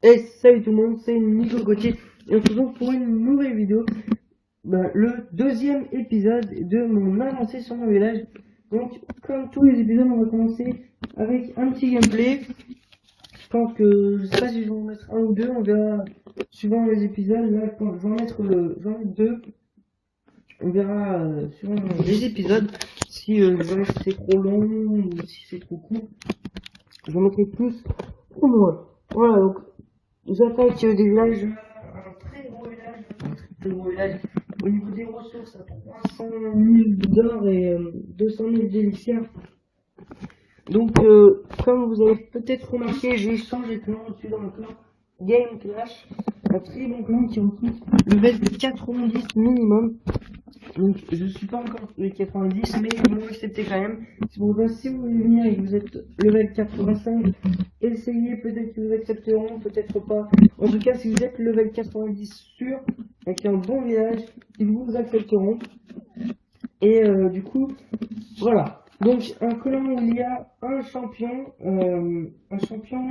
Et salut tout le monde, c'est Nico Gauthier et on se retrouve pour une nouvelle vidéo, le deuxième épisode de mon avancée sur mon village. Donc comme tous les épisodes, on va commencer avec un petit gameplay. Je pense que je sais pas si je vais en mettre un ou deux, on verra suivant les épisodes. Là je vais en mettre, j'en mets deux, on verra suivant les épisodes si c'est trop long ou si c'est trop court. J'en mettrai plus pour moi. Voilà, donc j'attaque des villages, un très gros village, un très gros village. Au niveau des ressources, à 300 000 d'or et 200 000 d'élixir. Donc, comme vous avez peut-être remarqué, j'ai changé de clan, je suis dans le clan Game Clash, un très bon clan qui recrute level 90 minimum. Donc je suis pas encore les 90, mais ils m'ont accepté quand même. C'est pour ça, si vous voulez venir et que vous êtes level 85, essayez, peut-être qu'ils vous accepteront, peut-être pas. En tout cas, si vous êtes level 90 sûr, avec un bon village, ils vous accepteront. Et du coup, voilà. Donc un clan où il y a un champion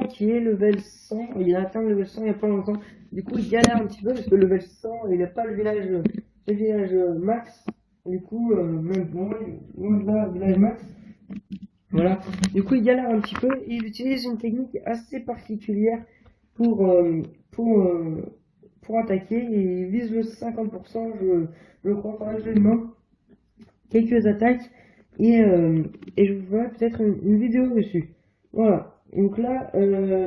qui est level 100, il a atteint le level 100 il n'y a pas longtemps. Du coup, il galère un petit peu parce que le level 100, il n'a pas le village max. Du coup, même loin de là, le village max. Voilà. Du coup, il galère un petit peu et il utilise une technique assez particulière pour, euh, pour, euh, pour attaquer. Et il vise le 50%, je crois, pas, je demande quelques attaques et je vous ferai peut-être une vidéo dessus. Voilà. Donc là,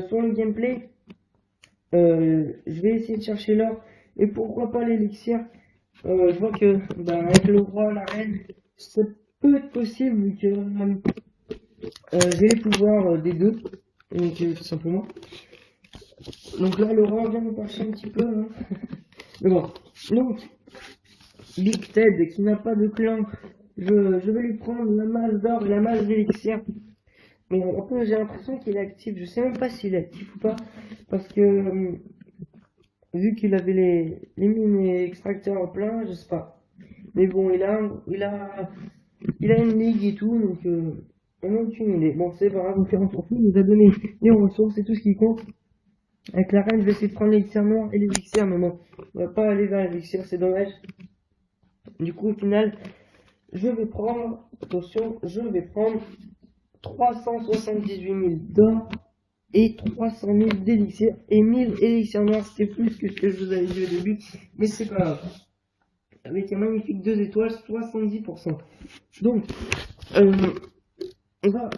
sur le gameplay, je vais essayer de chercher l'or et pourquoi pas l'élixir. Je vois que avec le roi, la reine, ça peut être possible vu que j'ai les pouvoirs des deux, donc tout simplement. Donc là, le roi vient me chercher un petit peu. Hein. Mais bon. Donc, Big Ted qui n'a pas de clan, je vais lui prendre la masse d'or et la masse d'élixir. Mais en plus, j'ai l'impression qu'il est actif. Je sais même pas s'il est actif ou pas. Parce que, vu qu'il avait les mines et extracteurs en plein, je sais pas. Mais bon, il a une ligue et tout, donc, on n'a aucune idée. Bon, c'est pas grave, on s'en fout. Il nous a donné les ressources, c'est tout ce qui compte. Avec la reine, je vais essayer de prendre l'élixir noir et l'élixir, mais bon, on va pas aller vers l'élixir, c'est dommage. Du coup, au final, je vais prendre, attention, je vais prendre 378 000 d'or et 300 000 d'élixir et 1000 élixirs noirs, c'est plus que ce que je vous avais dit au début, mais c'est pas grave. Avec un magnifique 2 étoiles, 70%. Donc, euh, on va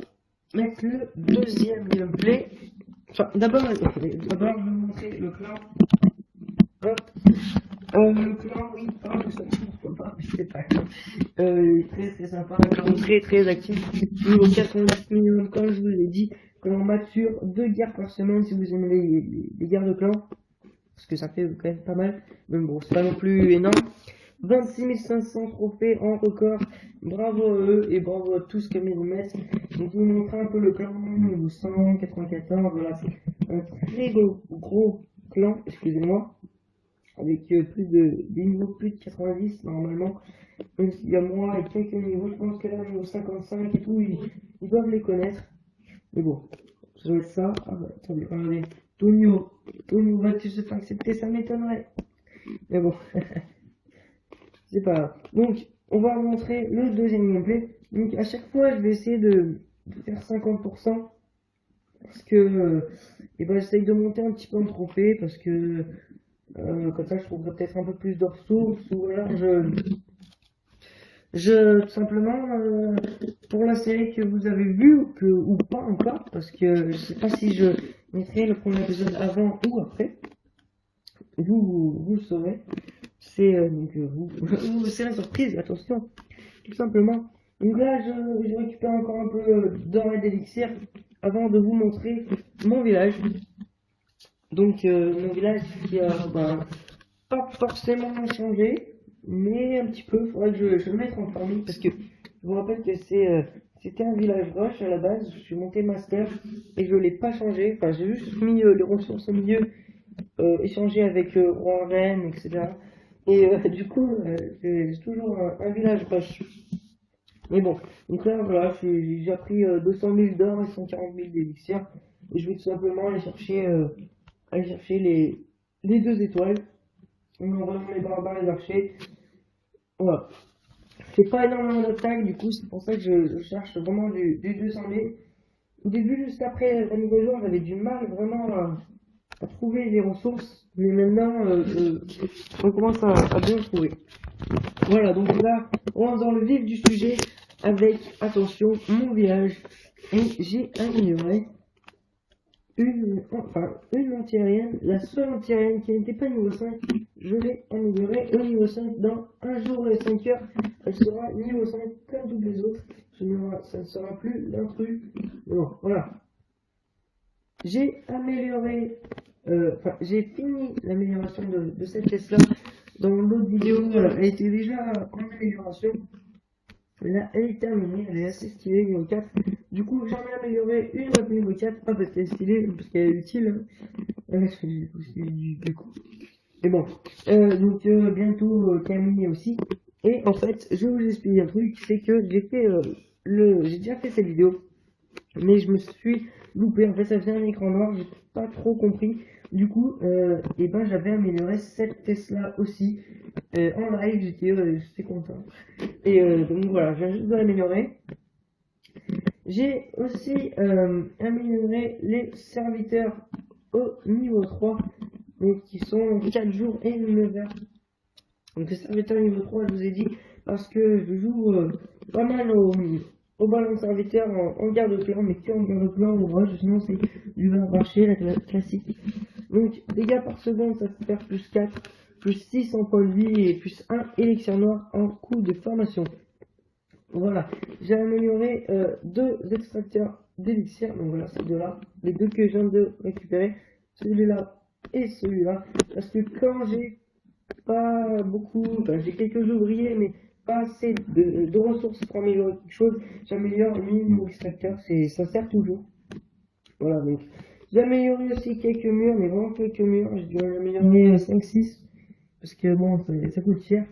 mettre le deuxième gameplay. Enfin, d'abord, je vais vous montrer le clan. Hop. Le clan, oui, ça pourquoi pas, c'est pas grave. Très sympa, un clan très actif. Niveau 90 millions, comme je vous l'ai dit, clan mature, 2 guerres par semaine si vous aimez les guerres de clans. Parce que ça fait quand même pas mal. Mais bon, c'est pas non plus énorme. 26 500 trophées en record. Bravo à eux et bravo à tous comme ils vous mettent. Donc, je vous montrer un peu le clan niveau 194. Voilà, c'est un très gros clan, excusez-moi. Avec des niveaux plus de 90 normalement. Même s'il y a moi et quelques niveaux, je pense que là, niveau 55 et tout, ils doivent les connaître. Mais bon, ça doit être ça. Ah bah, attendez, regardez. Tonio va-t-il se faire accepter? Ça m'étonnerait. Mais bon, c'est pas grave. Donc, on va montrer le deuxième gameplay. Donc, à chaque fois, je vais essayer de faire 50%. Parce que, et ben, j'essaye de monter un petit peu en trophée. Parce que, comme ça, je trouverai peut-être un peu plus de ressources. Ou alors, tout simplement, pour la série que vous avez vue, ou pas encore. Parce que je sais pas si je mettrai le premier épisode avant ou après. Vous le saurez. C'est c'est la surprise, attention, tout simplement. Donc là, je récupère encore un peu d'or et d'élixir avant de vous montrer mon village. Donc, mon village qui a pas forcément changé, mais un petit peu. Faudrait que je le mette en famille parce que je vous rappelle que c'était un village rush à la base. Je suis monté master et je l'ai pas changé. Enfin, j'ai juste mis les ressources au milieu, échangé avec roi, reine, etc. Et du coup, j'ai toujours un village rush. Mais bon, donc là, voilà, j'ai déjà pris 200 000 d'or et 140 000 d'élixir. Et je vais tout simplement aller chercher aller chercher les 2 étoiles. On a vraiment les barbares, les archers. Voilà. C'est pas énormément d'attaque, du coup, c'est pour ça que je cherche vraiment du 200 000. Au début, juste après la mise à jour, j'avais du mal vraiment à trouver les ressources, mais maintenant, on commence à bien trouver. Voilà, donc là, on rentre dans le vif du sujet avec, attention, mon village. Et j'ai amélioré une anti-aérienne, la seule anti-aérienne qui n'était pas niveau 5, je l'ai améliorée au niveau 5 dans 1 jour et 5 heures. Elle sera niveau 5 comme toutes les autres. Ça ne sera plus l'intrus. Bon, voilà. J'ai amélioré, j'ai fini l'amélioration de cette Tesla. Dans l'autre vidéo, elle était déjà en amélioration. Là, elle est terminée, elle est assez stylée, niveau 4. Du coup, j'en ai amélioré une autre niveau 4, pas parce qu'elle est stylée, parce qu'elle est utile. Du coup. Mais bon, donc bientôt Camille aussi. Et en fait, je vais vous expliquer un truc, c'est que j'ai fait j'ai déjà fait cette vidéo, mais je me suis loupé. En fait, ça faisait un écran noir, j'ai pas trop compris. Du coup, et ben j'avais amélioré cette Tesla aussi en live, j'étais content. Et donc voilà, je viens juste de l'améliorer. J'ai aussi amélioré les serviteurs au niveau 3, donc qui sont 4 jours et 9 heures. Donc les serviteurs niveau 3, je vous ai dit, parce que je joue pas mal au ballon de serviteur en garde clan, mais que en garde clan ou rush, sinon c'est du marché, la classique. Donc dégâts par seconde, ça peut faire plus 4, plus 6 en points de vie et plus 1 élixir noir en coup de formation. Voilà, j'ai amélioré 2 extracteurs d'élixir, donc voilà, ces deux-là, les 2 que je viens de récupérer, celui-là et celui-là, parce que quand j'ai pas beaucoup, j'ai quelques ouvriers, mais pas assez de ressources pour améliorer quelque chose, j'améliore mon extracteur, ça sert toujours. Voilà, donc j'ai amélioré aussi quelques murs, mais vraiment quelques murs, j'ai dû en améliorer 5-6, parce que bon, ça coûte cher.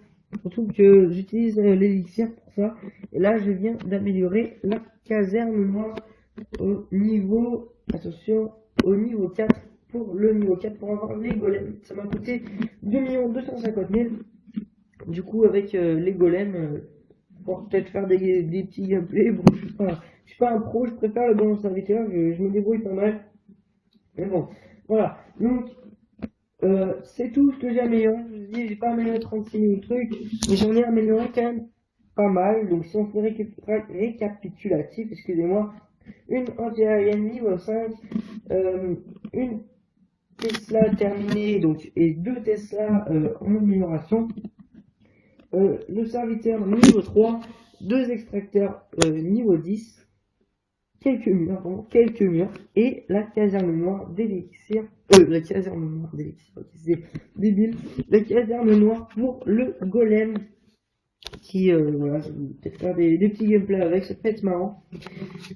Surtout que j'utilise l'élixir pour ça. Et là, je viens d'améliorer la caserne noire au niveau, attention, au niveau 4. Pour le niveau 4, pour avoir les golems. Ça m'a coûté 2 250 000. Du coup, avec les golems, pour peut-être faire des petits gameplays. Bon, je suis pas un pro, je préfère le bon serviteur, je me débrouille pas mal. Mais bon, voilà. Donc, c'est tout ce que j'ai amélioré. Je vous dis, j'ai pas amélioré 36 000 trucs, mais j'en ai amélioré quand même pas mal. Donc si on fait récapitulatif, excusez-moi, une anti-aérienne niveau 5, une Tesla terminée, donc, et 2 Tesla en amélioration, le serviteur niveau 3, 2 extracteurs niveau 10, quelques murs, et la caserne noire d'élixir, la caserne noire d'élixir, c'est débile, la caserne noire pour le golem, qui, voilà, je vais peut-être faire des petits gameplays avec, ça peut être marrant.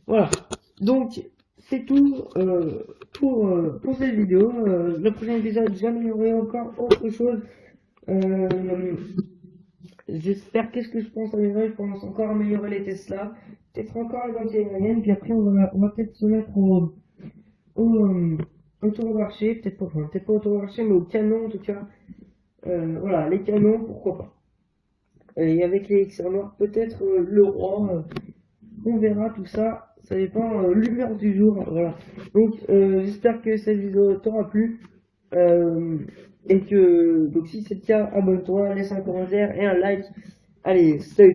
Voilà, donc, c'est tout pour cette vidéo. Le prochain épisode, j'améliorerai encore autre chose. J'espère, qu'est-ce que je pense améliorer? Je pense encore améliorer les Tesla, peut-être encore les anti-aériennes, puis après on va peut-être se mettre au tour d'archer, peut-être pas au tour d'archer, mais au canon en tout cas. Voilà, les canons, pourquoi pas. Et avec les élixirs noirs, peut-être le roi, on verra tout ça, ça dépend l'humeur du jour, voilà. Donc j'espère que cette vidéo t'aura plu. Et que, donc si c'est le cas, abonne-toi, laisse un commentaire et un like. Allez, salut!